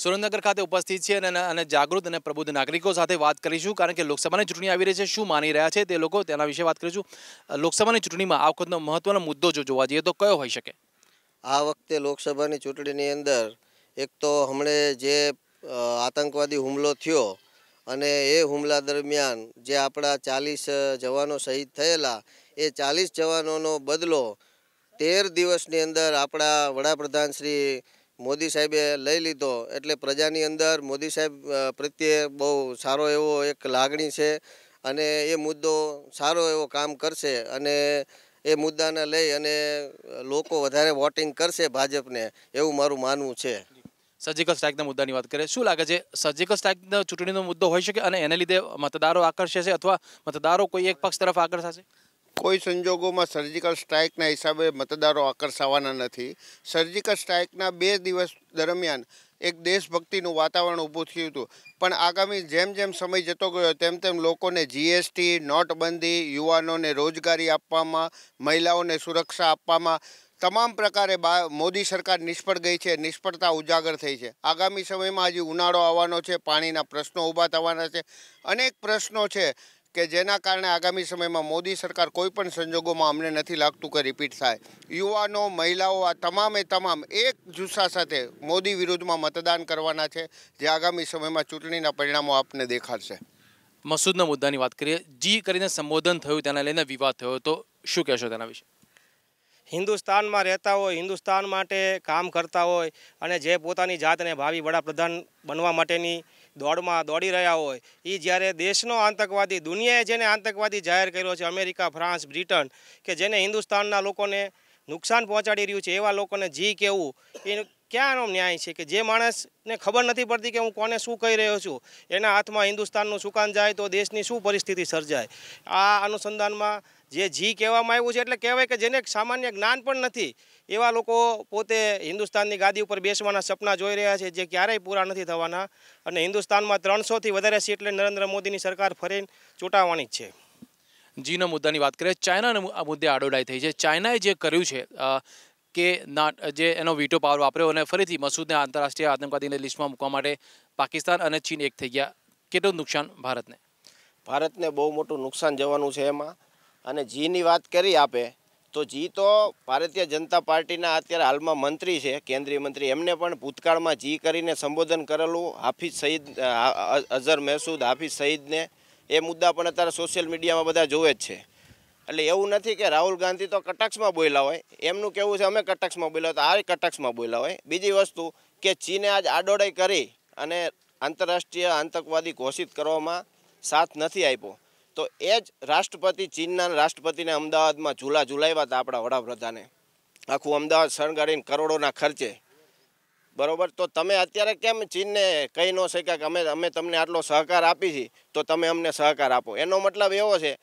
સુરેન્દ્રનગર ખાતે ઉપસ્થિત છે અને જાગૃત અને પ્રબુદ્ધ નાગરિકો સાથે વાત કરીશું, કારણ કે લોકસભાની ચૂંટણી આવી રહી છે, શું માની રહ્યા છે તે લોકો તેના વિશે વાત કરીશું। લોકસભાની ચૂંટણીમાં આ વખતનો મહત્વનો મુદ્દો જો જોવા જઈએ તો કયો હોઈ શકે? આ વખતે લોકસભાની ચૂંટણીની અંદર એક તો હમણે જે આતંકવાદી હુમલો થયો અને એ હુમલા દરમિયાન જે આપણા 40 જવાનો શહીદ થયેલા, એ 40 જવાનોનો બદલો 13 દિવસની અંદર આપણા વડાપ્રધાન શ્રી મોદી સાહેબે લઈ લીધો। એટલે પ્રજાની અંદર મોદી સાહેબ પ્રત્યે બહુ સારો એવો એક લાગણી છે અને એ મુદ્દો સારો એવો કામ કરશે અને એ મુદ્દાને લઈ અને લોકો વધારે વોટિંગ કરશે ભાજપને, એવું મારું માનવું છે। સર્જિકલ સ્ટ્રાઇકના મુદ્દાની વાત કરીએ, શું લાગે છે સર્જિકલ સ્ટ્રાઇકનો ચૂંટણીનો મુદ્દો હોઈ શકે અને એને લીધે મતદારો આકર્ષે છે અથવા મતદારો કોઈ એક પક્ષ તરફ આકર્ષાશે? કોઈ સંજોગોમાં સર્જિકલ સ્ટ્રાઇકના હિસાબે મતદારો આકર્ષાવાના નથી। સર્જિકલ સ્ટ્રાઇકના 2 દિવસ દરમિયાન એક દેશભક્તિનું વાતાવરણ ઊભું થયું હતું, પણ આગામી જેમ જેમ સમય જતો ગયો તેમ તેમ લોકોને જીએસટી, નોટબંધી, યુવાનોને રોજગારી આપવામાં, મહિલાઓને સુરક્ષા આપવામાં તમામ પ્રકારે મોદી સરકાર નિષ્ફળ ગઈ છે, નિષ્ફળતા ઉજાગર થઈ છે। આગામી સમયમાં હજી ઉનાળો આવવાનો છે, પાણીના પ્રશ્નો ઊભા થવાના છે, અનેક પ્રશ્નો છે કે જેના કારણે આગામી સમયમાં મોદી સરકાર કોઈ પણ સંજોગોમાં અમને નથી લાગતું કે રિપીટ થાય। યુવાનો, મહિલાઓ આ તમામે તમામ એક જુસ્સા સાથે મોદી વિરુદ્ધમાં મતદાન કરવાના છે, જે આગામી સમયમાં ચૂંટણીના પરિણામો આપને દેખાડશે। મસૂદના મુદ્દાની વાત કરીએ, જી કરીને સંબોધન થયું, તેને લઈને વિવાદ થયો, તો શું કહેશો તેના વિશે? હિન્દુસ્તાનમાં રહેતા હોય, હિન્દુસ્તાન માટે કામ કરતા હોય અને જે પોતાની જાતને ભાવિ વડાપ્રધાન બનવા માટેની દોડમાં દોડી રહ્યા હોય, એ જ્યારે દેશનો આતંકવાદી, દુનિયાએ જેને આતંકવાદી જાહેર કર્યો છે, અમેરિકા, ફ્રાન્સ, બ્રિટન, કે જેને હિન્દુસ્તાનના લોકોને નુકસાન પહોંચાડી રહ્યું છે, એવા લોકોને જી કહેવું એ ક્યાંનો ન્યાય છે? કે જે માણસને ખબર નથી પડતી કે હું કોને શું કહી રહ્યો છું, એના હાથમાં હિન્દુસ્તાનનું સુકાન જાય તો દેશની શું પરિસ્થિતિ સર્જાય? આ અનુસંધાનમાં જે જી કહેવામાં આવ્યું છે, એટલે કહેવાય કે જેને સામાન્ય જ્ઞાન પણ નથી એવા લોકો પોતે હિન્દુસ્તાનની ગાદી ઉપર બેસવાના સપના જોઈ રહ્યા છે, જે ક્યારેય પૂરા નથી થવાના અને હિન્દુસ્તાનમાં 300થી વધારે સીટ લઈને નરેન્દ્ર મોદીની સરકાર ફરીને ચૂંટાવાની જ છે। જીનો મુદ્દાની વાત કરીએ, ચાઇનાના મુદ્દે આડોડાઈ થઈ છે। ચાઇનાએ જે કર્યું છે કે જે એનો વીટો પાવર વાપર્યો અને ફરીથી મસૂદને આંતરરાષ્ટ્રીય આતંકવાદીની લિસ્ટમાં મૂકવા માટે પાકિસ્તાન અને ચીન એક થઈ ગયા, કેટલું નુકસાન ભારતને? ભારતને બહુ મોટું નુકસાન જવાનું છે એમાં। અને જીની વાત કરી આપે તો જી તો ભારતીય જનતા પાર્ટીના અત્યારે હાલમાં મંત્રી છે, કેન્દ્રીય મંત્રી, એમને પણ ભૂતકાળમાં જી કરીને સંબોધન કરેલું। હાફિઝ સઈદ, અઝહર મસૂદ, હાફિઝ સઈદને એ મુદ્દા પણ અત્યારે સોશિયલ મીડિયામાં બધા જોવે જ છે। એટલે એવું નથી કે રાહુલ ગાંધી તો કટાક્ષમાં બોલ્યા હોય, એમનું કહેવું છે અમે કટાક્ષમાં બોલ્યા તો આ કટાક્ષમાં બોલ્યા હોય। બીજી વસ્તુ કે ચીને આજ આડોડાઈ કરી અને આંતરરાષ્ટ્રીય આતંકવાદી ઘોષિત કરવામાં સાથ નથી આપ્યો, તો એ જ રાષ્ટ્રપતિ, ચીનના રાષ્ટ્રપતિને અમદાવાદમાં ઝુલાવ્યા હતા આપણા વડાપ્રધાને, આખું અમદાવાદ શણગારીને કરોડોના ખર્ચે, બરોબર? તો તમે અત્યારે કેમ ચીનને કહી ન શક્યા કે અમે તમને આટલો સહકાર આપી છીએ તો તમે અમને સહકાર આપો? એનો મતલબ એવો છે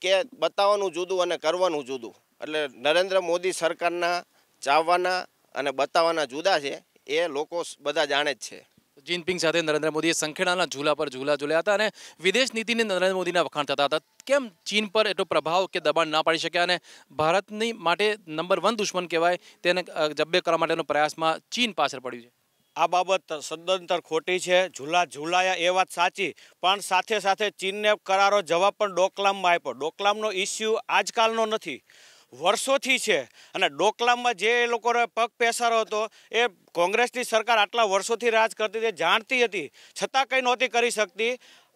કે બતાવવાનું જુદું અને કરવાનું જુદું। એટલે નરેન્દ્ર મોદી સરકારના ચાહવાના અને બતાવવાના જુદા છે, એ લોકો બધા જાણે જ છે। જિનપિંગ સાથે નરેન્દ્ર મોદીએ સંખેડાના ઝૂલા પર ઝૂલા ઝૂલ્યા હતા અને વિદેશ નીતિને નરેન્દ્ર મોદીના વખાણ થતા હતા। કેમ ચીન પર એટલો પ્રભાવ કે દબાણ ના પાડી શક્યા અને ભારતની માટે નંબર 1 દુશ્મન કહેવાય તેને જબ્બે કરવા માટેનો પ્રયાસમાં ચીન પાછળ પડ્યું છે? આ બાબત સદંતર ખોટી છે। ઝૂલાયા એ વાત સાચી, પણ સાથે સાથે ચીનને કરારો જવાબ પણ ડોકલામમાં આપ્યો। ડોકલામનો ઇસ્યુ આજકાલનો નથી, વર્ષોથી છે અને ડોકલામમાં જે લોકોને પગ પેસારો હતો એ કોંગ્રેસની સરકાર આટલા વર્ષોથી રાજ કરતી હતી, જાણતી હતી, છતાં કંઈ નહોતી કરી શકતી।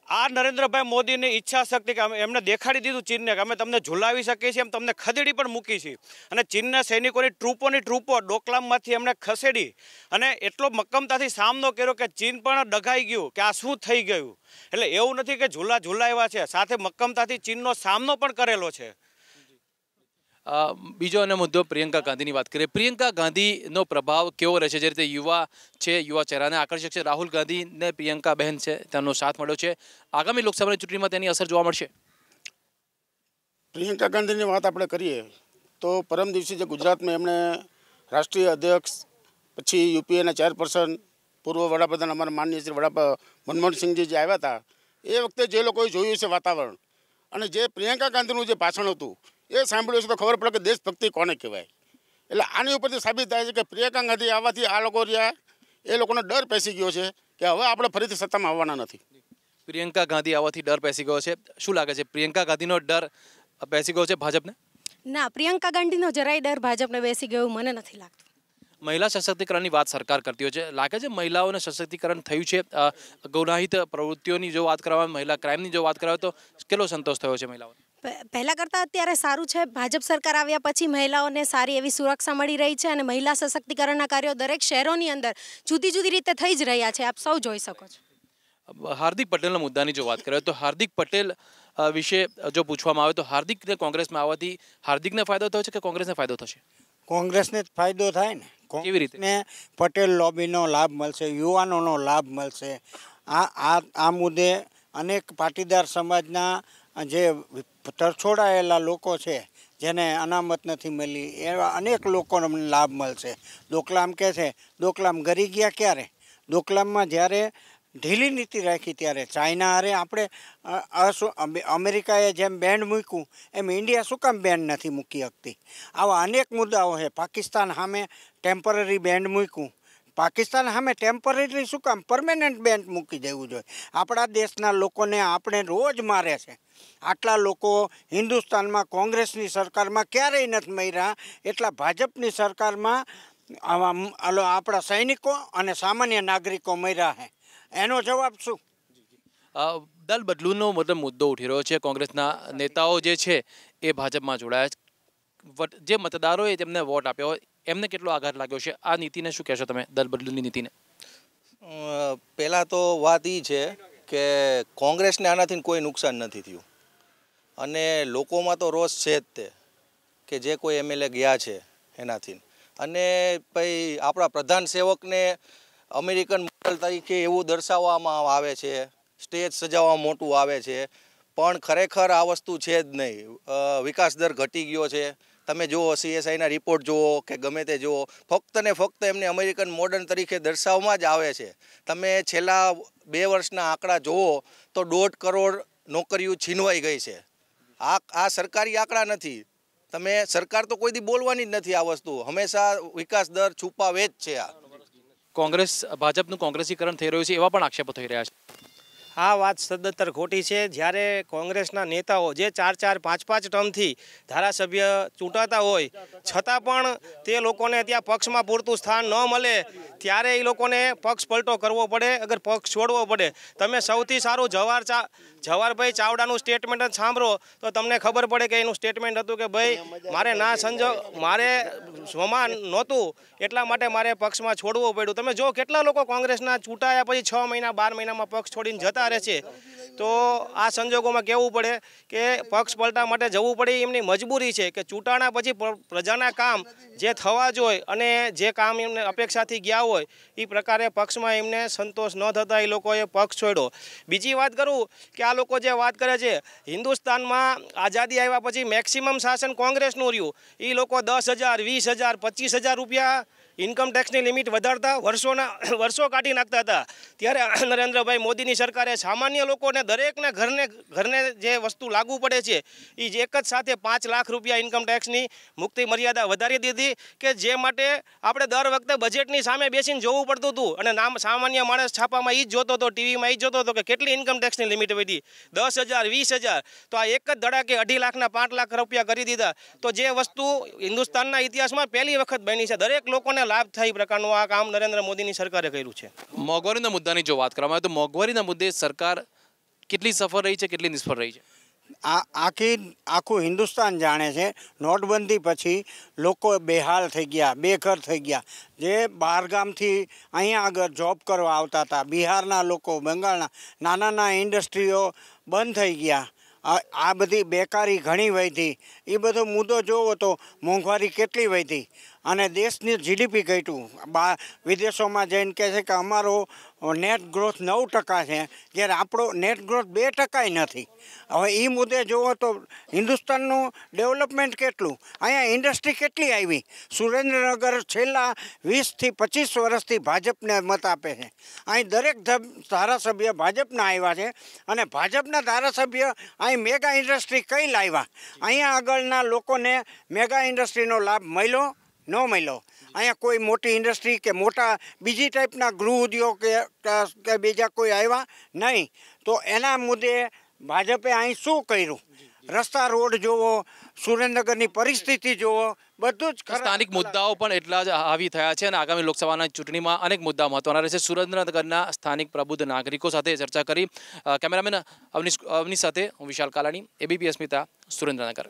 આ નરેન્દ્રભાઈ મોદીની ઈચ્છા શક્તિ કે એમને દેખાડી દીધું ચીનને કે અમે તમને ઝુલાવી શકીએ છીએ, એમ તમને ખદેડી પણ મૂકી છે અને ચીનના સૈનિકોની ટ્રૂપો ડોકલામમાંથી એમને ખસેડી અને એટલો મક્કમતાથી સામનો કર્યો કે ચીન પણ ડઘાઈ ગયું કે આ શું થઈ ગયું। એટલે એવું નથી કે ઝુલાવ્યા છે, સાથે મક્કમતાથી ચીનનો સામનો પણ કરેલો છે। બીજો અને મુદ્દો પ્રિયંકા ગાંધીની વાત કરીએ, પ્રિયંકા ગાંધીનો પ્રભાવ કેવો રહેશે? જે રીતે યુવા છે, યુવા ચહેરાને આકર્ષક છે, રાહુલ ગાંધીને પ્રિયંકા બહેન છે તેનો સાથ મળ્યો છે, આગામી લોકસભાની ચૂંટણીમાં તેની અસર જોવા મળશે? પ્રિયંકા ગાંધીની વાત આપણે કરીએ તો પરમ દિવસે જે ગુજરાતમાં એમણે રાષ્ટ્રીય અધ્યક્ષ, પછી યુપીએના ચેરપર્સન, પૂર્વ વડાપ્રધાન અમારા માનનીય શ્રી મનમોહનસિંહજી જે આવ્યા હતા, એ વખતે જે લોકોએ જોયું છે વાતાવરણ અને જે પ્રિયંકા ગાંધીનું જે ભાષણ હતું એ સાંભળ્યું છે તો ખબર પડે કે દેશભક્તિ કોને કહેવાય। એટલે આની ઉપરથી સાબિત થાય છે કે પ્રિયંકા ગાંધી આવવાથી આ લોકો રહ્યા એ લોકોનો ડર પેસી ગયો છે કે હવે આપણે ફરીથી સત્તામાં આવવાના નથી. પ્રિયંકા ગાંધી આવવાથી ડર પેસી ગયો છે. શું લાગે છે, પ્રિયંકા ગાંધીનો ડર પેસી ગયો છે ભાજપને? ના, પ્રિયંકા ગાંધીનો જરાય ડર ભાજપને બેસી ગયો એવું મને નથી લાગતું. મહિલા સશક્તિકરણની વાત સરકાર કરતી હોય છે, લાગે છે મહિલાઓને સશક્તિકરણ થયું છે? ગુનાહિત પ્રવૃત્તિઓની જો વાત કરવામાં, મહિલા ક્રાઇમની જો વાત કરવામાં તો કેટલો સંતોષ થયો છે મહિલાઓને? પહેલાં કરતાં અત્યારે સારું છે. ભાજપ સરકાર આવ્યા પછી મહિલાઓને સારી એવી સુરક્ષા મળી રહી છે અને મહિલા સશક્તિકરણના કાર્યો દરેક શહેરોની અંદર જુદી જુદી રીતે થઈ જ રહ્યા છે. આપ સૌ જોઈ શકો છો. હાર્દિક પટેલના મુદ્દાની જો વાત કરીએ તો હાર્દિક પટેલ વિશે જો પૂછવામાં આવે તો હાર્દિકને કોંગ્રેસમાં આવવાથી હાર્દિકને ફાયદો થયો છે કે કોંગ્રેસને ફાયદો થશે? કોંગ્રેસને જ ફાયદો થાય ને. કેવી રીતે? ને પટેલ લોબીનો લાભ મળશે, યુવાનોનો લાભ મળશે. આ મુદ્દે અનેક પાટીદાર સમાજના જે તરછોડાયેલા લોકો છે, જેને અનામત નથી મળી, એવા અનેક લોકોને લાભ મળશે. ડોકલામ કહે છે, ડોકલામ ગરી ગયા ક્યારે? ડોકલામમાં જ્યારે ઢીલી નીતિ રાખી ત્યારે ચાઇના હારે આપણે અમેરિકાએ જેમ બેન્ડ મૂક્યું એમ ઇન્ડિયા શું કામ બેન્ડ નથી મૂકી શકતી? આવા અનેક મુદ્દાઓ છે. પાકિસ્તાન સામે ટેમ્પરરી બેન્ડ મૂક્યું, પાકિસ્તાન સામે ટેમ્પરરી શું કામ પરમેનન્ટ બેન્ડ મૂકી દેવું જોઈએ? આપણા દેશના લોકોને આપણે રોજ મારે છે. આટલા લોકો હિન્દુસ્તાનમાં કોંગ્રેસની સરકારમાં ક્યારેય નથી મર્યા, એટલા ભાજપની સરકારમાં આપણા સૈનિકો અને સામાન્ય નાગરિકો મર્યા છે. એનો જવાબ શું? દલ બદલુનો મતલબ મુદ્દો ઉઠી રહ્યો છે. કોંગ્રેસના નેતાઓ જે છે એ ભાજપમાં જોડાયા છે. જે મતદારોએ તેમને વોટ આપ્યો હોય એમને કેટલો આઘાત લાગ્યો છે? આ નીતિને શું કહેશો તમે, દલ બદલુની નીતિને? પહેલાં તો વાત એ છે કે કોંગ્રેસને આનાથી કોઈ નુકસાન નથી થયું અને લોકોમાં તો રોષ છે જ તે કે જે કોઈ એમએલએ ગયા છે એનાથી. અને ભાઈ આપણા પ્રધાન સેવકને અમેરિકન મોડલ તરીકે એવું દર્શાવવામાં આવે છે, સ્ટેજ સજાવવામાં મોટું આવે છે, પણ ખરેખર આ વસ્તુ છે જ નહીં. વિકાસ દર ઘટી ગયો છે. તમે જુઓ CSIના રિપોર્ટ જુઓ કે ગમે તે જુઓ, ફક્ત ને ફક્ત એમને અમેરિકન મોડર્ન તરીકે દર્શાવવામાં જ આવે છે. તમે છેલ્લા 2 વર્ષના આંકડા જુઓ તો 1.5 કરોડ નોકરીઓ છીનવાઈ ગઈ છે. આ સરકારી આંકડા નથી. તમે સરકાર તો કોઈ દી બોલવાની જ નથી. આ વસ્તુ હંમેશા વિકાસ દર છુપાવે જ છે. આ કોંગ્રેસ, ભાજપનું કોંગ્રેસીકરણ થઈ રહ્યું છે એવા પણ આક્ષેપો થઈ રહ્યા છે. આ વાત સદંતર ખોટી છે. જ્યારે કોંગ્રેસના નેતાઓ જે 4-4, 5-5 ટર્મથી ધારાસભ્ય ચૂંટાતા હોય છતાં પણ તે લોકોને ત્યાં પક્ષમાં પૂરતું સ્થાન ન મળે ત્યારે એ લોકોને પક્ષ પલટો કરવો પડે, અગર પક્ષ છોડવો પડે. તમે સૌથી સારું જવાહરભાઈ ચાવડાનું સ્ટેટમેન્ટ જ સાંભળો તો તમને ખબર પડે કે એનું સ્ટેટમેન્ટ હતું કે ભાઈ મારે સ્વમાન નહોતું એટલા માટે મારે પક્ષમાં છોડવું પડ્યું. તમે જો કેટલા લોકો કોંગ્રેસના ચૂંટાયા પછી 6 મહિના 12 મહિનામાં પક્ષ છોડીને જતા રહે છે. તો આ સંજોગોમાં કહેવું પડે કે પક્ષ પલટા માટે જવું પડે એમની મજબૂરી છે કે ચૂંટાણા પછી પ્રજાના કામ જે થવા જોઈએ અને જે કામ એમને અપેક્ષાથી ગયા હોય એ પ્રકારે પક્ષમાં એમને સંતોષ ન થતા એ લોકોએ પક્ષ છોડ્યો. બીજી વાત કરું કે આ લોકો જે વાત કરે છે હિન્દુસ્તાનમાં આઝાદી આવ્યા પછી મેક્સિમમ શાસન કોંગ્રેસનું રહ્યું. એ લોકો 10,000, 20,000, 25,000 રૂપિયા ઇન્કમ ટેક્સની લિમિટ વધારતા વર્ષો કાઢી નાખતા હતા. ત્યારે નરેન્દ્રભાઈ મોદીની સરકારે સામાન્ય લોકોને દરેકને ઘરને જે વસ્તુ લાગુ પડે છે એ જ એક જ સાથે 5 લાખ રૂપિયા ઇન્કમ ટેક્સની મુક્તિ મર્યાદા વધારી દીધી કે જે માટે આપણે દર વખતે બજેટની સામે બેસીને જોવું પડતું હતું અને સામાન્ય માણસ છાપામાં એ જ જોતો હતો, ટીવીમાં એ જ જોતો હતો કે કેટલી ઇન્કમ ટેક્સની લિમિટ વધી 10,000, 20,000. તો આ એક જ ધડાકે 2.5 લાખના 5 લાખ રૂપિયા કરી દીધા. તો જે વસ્તુ હિન્દુસ્તાનના ઇતિહાસમાં પહેલી વખત બની છે. દરેક લોકોને લાભ થાય પ્રકારનું આ કામ નરેન્દ્ર મોદીની સરકારે કર્યું છે. મોંઘવારીના મુદ્દાની જો વાત કરવામાં આવે તો મોંઘવારીના મુદ્દે સરકાર કેટલી સફળ રહી છે, કેટલી નિષ્ફળ રહી છે? આખું હિન્દુસ્તાન જાણે છે. નોટબંધી પછી લોકો બેહાલ થઈ ગયા, બેઘર થઈ ગયા. જે બહારગામથી અહીંયા આગળ જોબ કરવા આવતા હતા, બિહારના લોકો, બંગાળના નાના ઇન્ડસ્ટ્રીઓ બંધ થઈ ગયા. આ બધી બેકારી ઘણી વધી. એ બધો મુદ્દો જોવો તો મોંઘવારી કેટલી વધી અને દેશની GDP ઘટ્યું. વિદેશોમાં જઈને કહે છે કે અમારો નેટ ગ્રોથ 9% છે જ્યારે આપણો નેટ ગ્રોથ 2% નથી. હવે એ મુદ્દે જુઓ તો હિન્દુસ્તાનનું ડેવલપમેન્ટ કેટલું, અહીંયા ઇન્ડસ્ટ્રી કેટલી આવી. સુરેન્દ્રનગર છેલ્લા 20 થી 25 વર્ષથી ભાજપને મત આપે છે. અહીં દરેક ધારાસભ્ય ભાજપના આવ્યા છે અને ભાજપના ધારાસભ્ય અહીં મેગા ઇન્ડસ્ટ્રી કઈ લાવ્યા? અહીંયા આગળના લોકોને મેગા ઇન્ડસ્ટ્રીનો લાભ મળ્યો ન મળ્યો? અહીંયા કોઈ મોટી ઇન્ડસ્ટ્રી કે મોટા બીજી ટાઈપના ગૃહ ઉદ્યોગ કે બીજા કોઈ આવ્યા નહીં. તો એના મુદ્દે ભાજપે અહીં શું કર્યું? રસ્તા રોડ જોવો, સુરેન્દ્રનગરની પરિસ્થિતિ જોવો, બધું જ સ્થાનિક મુદ્દાઓ પણ એટલા જ હાવી થયા છે અને આગામી લોકસભાના ચૂંટણીમાં અનેક મુદ્દા મહત્વના રહેશે. સુરેન્દ્રનગરના સ્થાનિક પ્રબુદ્ધ નાગરિકો સાથે ચર્ચા કરી. કેમેરામેન અવનીશ સાથે હું વિશાલ કાલાણી, ABP અસ્મિતા, સુરેન્દ્રનગર.